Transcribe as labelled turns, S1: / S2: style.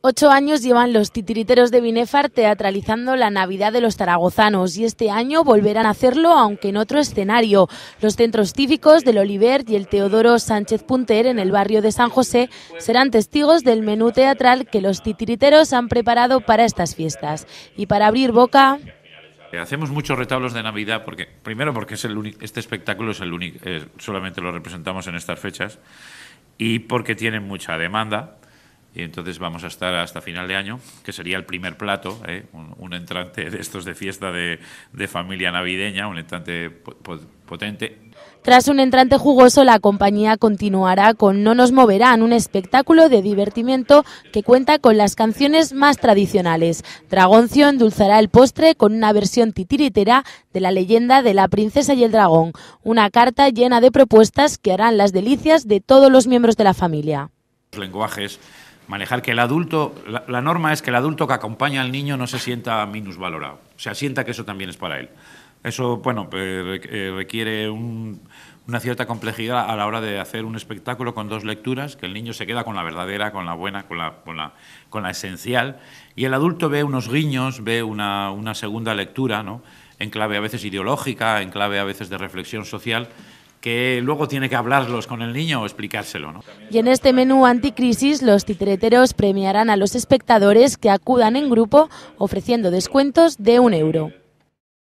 S1: 8 años llevan los titiriteros de Binefar teatralizando la Navidad de los zaragozanos y este año volverán a hacerlo, aunque en otro escenario. Los centros cívicos del Oliver y el Teodoro Sánchez Punter en el barrio de San José serán testigos del menú teatral que los titiriteros han preparado para estas fiestas. Y para abrir boca...
S2: Hacemos muchos retablos de Navidad porque es el único, este espectáculo es el único, solamente lo representamos en estas fechas, y porque tienen mucha demanda. Y entonces vamos a estar hasta final de año, que sería el primer plato, un entrante de estos de fiesta de familia navideña, un entrante potente.
S1: Tras un entrante jugoso, la compañía continuará con No nos moverán, un espectáculo de divertimiento que cuenta con las canciones más tradicionales. Dragoncio endulzará el postre con una versión titiritera de la leyenda de la princesa y el dragón, una carta llena de propuestas que harán las delicias de todos los miembros de la familia.
S2: Los lenguajes, manejar que el adulto, la norma es que el adulto que acompaña al niño no se sienta minusvalorado, o sea, sienta que eso también es para él. Eso, bueno, requiere una cierta complejidad a la hora de hacer un espectáculo con dos lecturas, que el niño se queda con la verdadera, con la buena, con la esencial, y el adulto ve unos guiños, ve una segunda lectura, ¿no?, en clave a veces ideológica, en clave a veces de reflexión social, que luego tiene que hablarlos con el niño o explicárselo, ¿no?
S1: Y en este menú anticrisis, los titiriteros premiarán a los espectadores que acudan en grupo ofreciendo descuentos de 1 euro.